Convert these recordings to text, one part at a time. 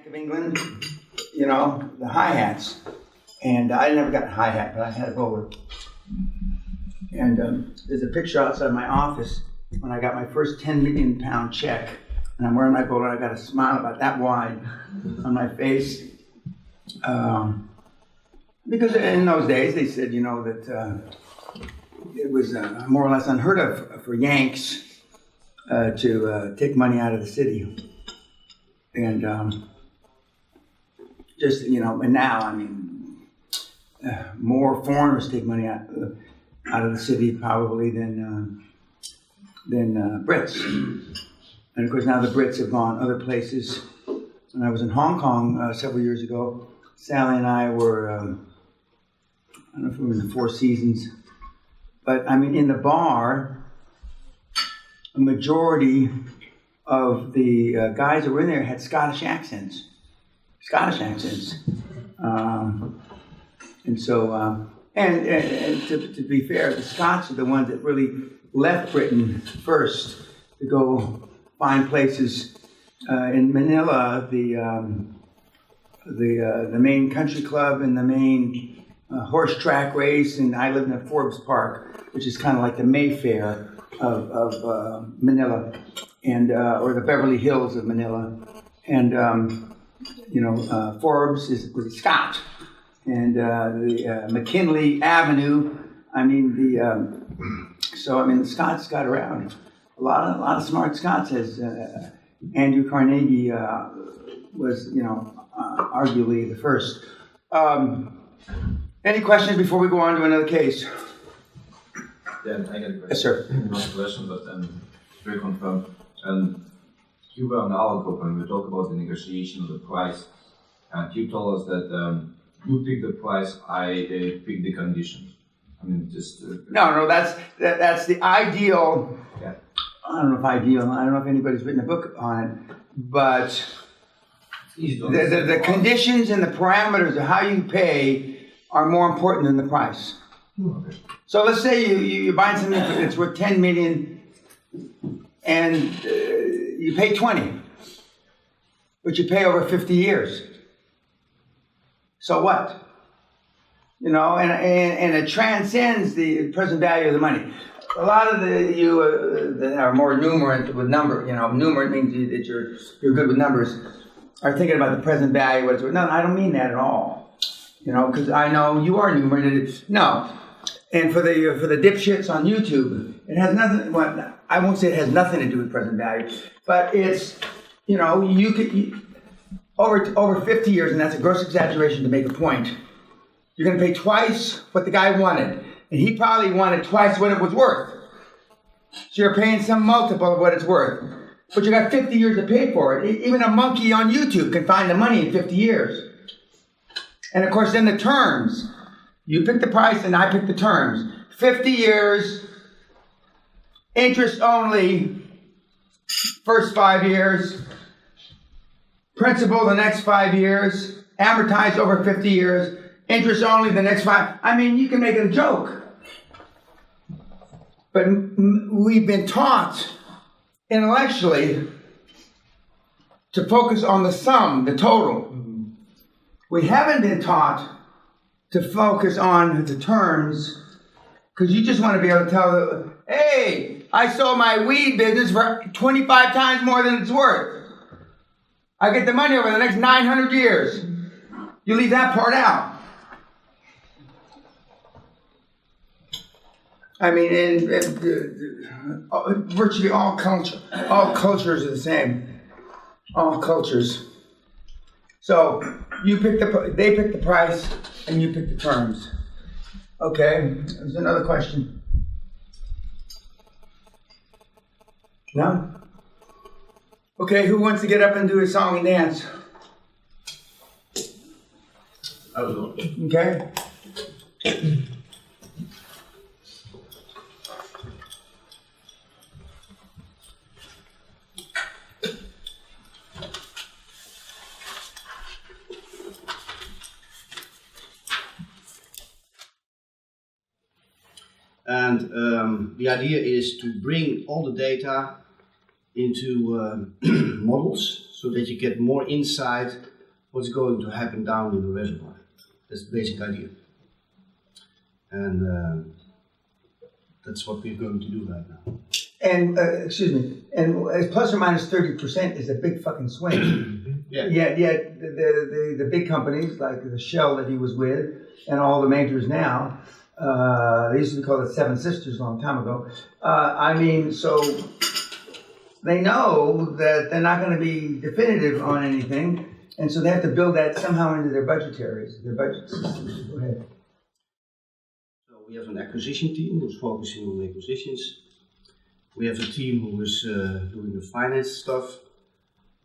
of England, you know, the hi-hats. And I never got a hi-hat, but I had a bowler. And there's a picture outside my office when I got my first 10 million pound check. And I'm wearing my bowler, I got a smile about that wide on my face. Because in those days, they said, you know, that it was more or less unheard of for Yanks to take money out of the city. And just, you know, and now, I mean, more foreigners take money out of the city probably than Brits. And of course, now the Brits have gone other places. When I was in Hong Kong several years ago, Sally and I were, I don't know if we were in the Four Seasons, but I mean, in the bar, a majority of the guys that were in there had Scottish accents. And so, and to be fair, the Scots are the ones that really left Britain first to go find places. In Manila, the main country club and the main horse track race, and I lived in Forbes Park, which is kind of like the Mayfair of Manila, and or the Beverly Hills of Manila, and you know, Forbes was a Scot, and the McKinley Avenue. I mean so I mean the Scots got around. A lot of smart Scots, as Andrew Carnegie was, you know, arguably the first. Any questions before we go on to another case? Yeah, I got a question. Yes, sir. Not a question, but very confirmed. You were on our group and we talked about the negotiation of the price, and you told us that you pick the price, I pick the conditions. I mean, just No, that's the ideal. Yeah. I don't know if ideal. I don't know if anybody's written a book on it, but the conditions and the parameters of how you pay are more important than the price. Okay. So let's say you're buying something that's worth 10 million and you pay 20, but you pay over 50 years. So what? You know, and it transcends the present value of the money. A lot of you that are more numerate with number, you know, numerate means that you're good with numbers, are thinking about the present value, what it's worth. No, I don't mean that at all. You know, because I know you are numerate. No. And for the dipshits on YouTube, it has nothing. Well, I won't say it has nothing to do with present value, but it's, you know, over 50 years, and that's a gross exaggeration to make a point. You're going to pay twice what the guy wanted, and he probably wanted twice what it was worth. So you're paying some multiple of what it's worth, but you got 50 years to pay for it. Even a monkey on YouTube can find the money in 50 years. And of course, then the terms. You pick the price and I pick the terms. 50 years, interest only, first 5 years, principal the next 5 years, amortized over 50 years, interest only the next 5. I mean, you can make it a joke. But we've been taught intellectually to focus on the sum, the total. We haven't been taught to focus on the terms, because you just want to be able to tell hey, I sold my weed business for 25 times more than it's worth. I get the money over the next 900 years. You leave that part out. I mean, virtually all cultures are the same. All cultures. So they pick the price, and you pick the terms. Okay, there's another question. No? Okay, who wants to get up and do a song and dance? I will. Okay. And the idea is to bring all the data into models so that you get more insight what's going to happen down in the reservoir. That's the basic idea. And that's what we're going to do right now. And excuse me, and plus or minus 30% is a big fucking swing. Yeah. Yet the big companies like the Shell that he was with and all the majors now, they used to be called the Seven Sisters a long time ago. I mean, so they know that they're not going to be definitive on anything, and so they have to build that somehow into their budgets. Go ahead. So we have an acquisition team who's focusing on acquisitions. We have a team who is doing the finance stuff,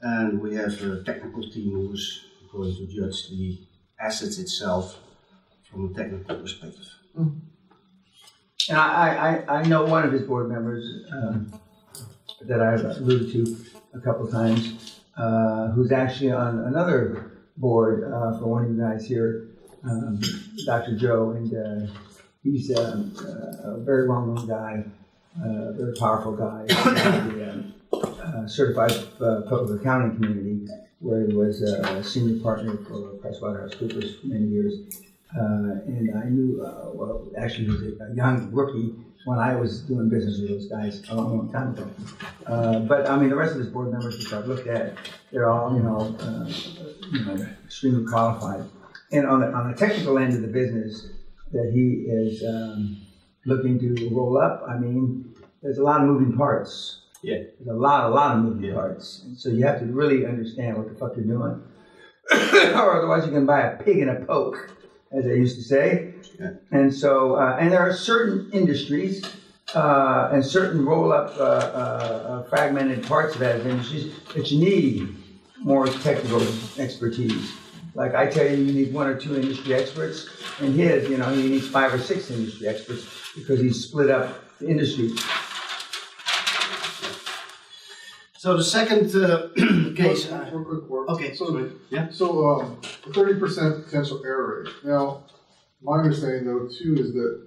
and we have a technical team who is going to judge the assets itself from a technical perspective. And I know one of his board members that I've alluded to a couple times, who's actually on another board for one of you guys here, Dr. Joe, and he's a very well-known guy. Very powerful guy, the certified public accounting community, where he was a senior partner for PricewaterhouseCoopers for many years. And I knew, well, actually, he was a young rookie when I was doing business with those guys a long time ago. But I mean, the rest of his board members, which I've looked at, they're all, extremely qualified. And on the technical end of the business that he is looking to roll up, I mean, there's a lot of moving parts. Yeah. There's a lot of moving parts. And so you have to really understand what the fuck you're doing. Or otherwise you're going to buy a pig in a poke, as they used to say. Yeah. And so, and there are certain industries and certain roll-up fragmented parts of that industries that you need more technical expertise. Like I tell you, you need one or two industry experts. And his, he needs 5 or 6 industry experts because he's split up the industry. So the second case. One quick word. Okay. So, yeah. So the 30% potential error rate. Now, my understanding though too is that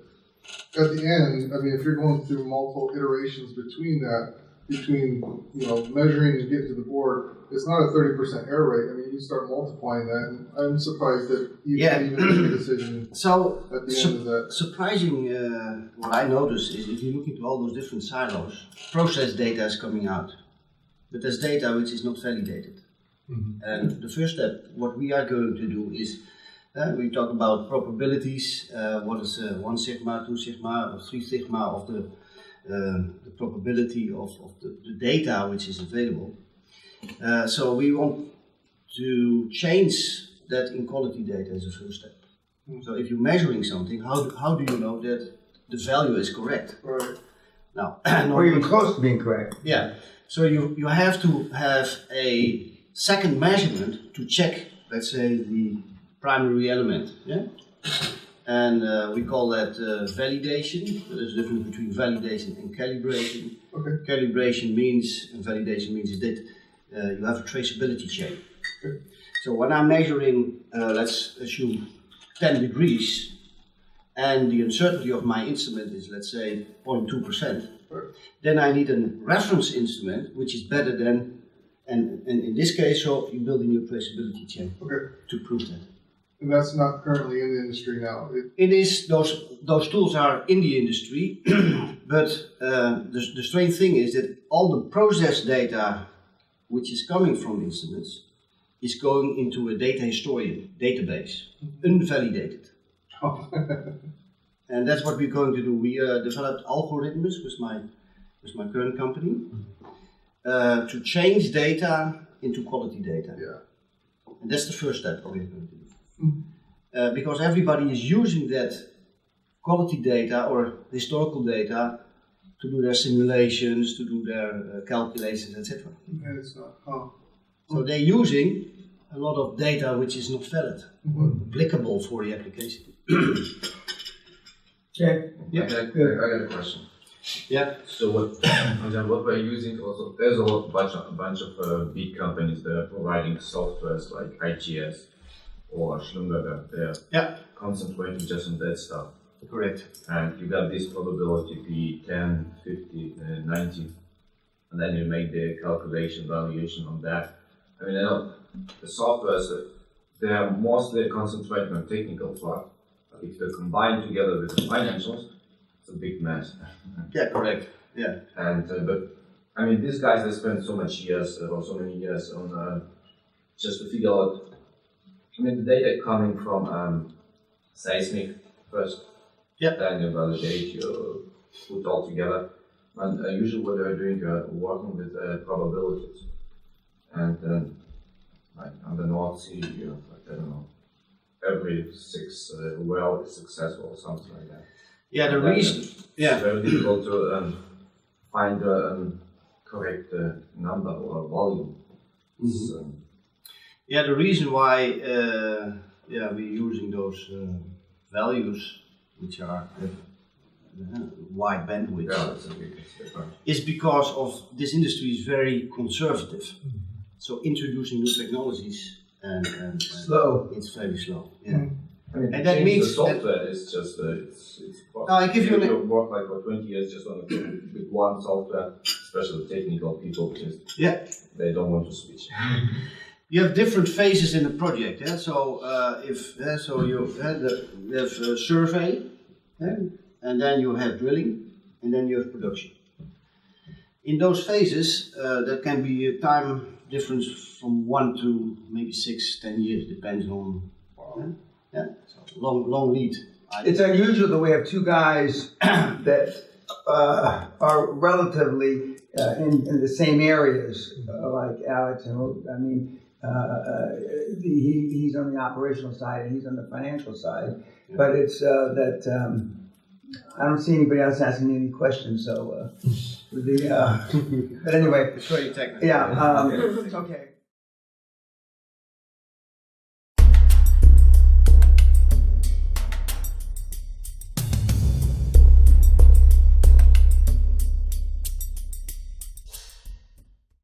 at the end, I mean, if you're going through multiple iterations between measuring and getting to the board, it's not a 30% error rate. I mean, you start multiplying that, and I'm surprised that you can even make a decision So at the end of that. surprising, what I noticed is if you look into all those different silos, process data is coming out, but there's data which is not validated. Mm-hmm. And the first step, what we are going to do is we talk about probabilities. What is 1 sigma, 2 sigma, or 3 sigma of the probability of the data which is available. So we want to change that in quality data as a first step. So if you're measuring something, how do you know that the value is correct? Right. Now, Or even close to being correct. yeah. So you have to have a second measurement to check, let's say, the primary element. Yeah. And we call that validation. There's a difference between validation and calibration. Okay. Calibration means, and validation means is that you have a traceability chain. Okay. So when I'm measuring, let's assume 10 degrees, and the uncertainty of my instrument is, let's say, 0.2%, Right. then I need a reference instrument which is better than, and in this case, so you're building your traceability chain Okay. to prove that. And that's not currently in the industry now. It is, those tools are in the industry, but the strange thing is that all the process data which is coming from instruments is going into a data historian database, unvalidated. And that's what we're going to do. We developed algorithms with my current company to change data into quality data. Yeah. And that's the first step we're going to do. Because everybody is using that quality data or historical data to do their simulations, to do their calculations, etc. And it's not. Oh. So they're using a lot of data which is not valid or applicable for the application. Okay. I got a question. Yeah. So what we're using also, there's a bunch of big companies that are providing softwares like IGS or Schlumberger. They're concentrating just on that stuff. Correct. And you got this probability be 10, 50, 90, and then you make the calculation valuation on that. I mean, I know the softwares they are mostly concentrating on technical part. But if they're combined together with the financials, it's a big mess. Yeah, correct. Yeah. And but I mean, these guys they spend so many years on just to figure out. I mean, the data coming from seismic first, Yep. then you validate, you put all together, and usually what they're doing, working with probabilities, and then like on the North Sea, you have like I don't know, every 6 well is successful or something like that. Yeah, the And then reason. it's Yeah. very difficult to find the correct number or volume. It's, Yeah, the reason why we're using those values, which are wide bandwidth, yeah, it's a big difference. is because of this industry is very conservative. So introducing new technologies and Slow. it's very slow. Yeah. I mean, And that change means the software is just it's. No, I give you you work like for 20 years just on with one software, especially technical people, just they don't want to switch. You have different phases in the project. Yeah? So you have a survey, and then you have drilling, and then you have production. In those phases, there can be a time difference from 1 to maybe 6, 10 years, depends on. So long lead. It's unusual that we have two guys that are relatively in the same areas, like Alex and I mean, he's on the operational side and he's on the financial side. But it's that I don't see anybody else asking any questions. So but anyway, It's very technical. yeah, okay.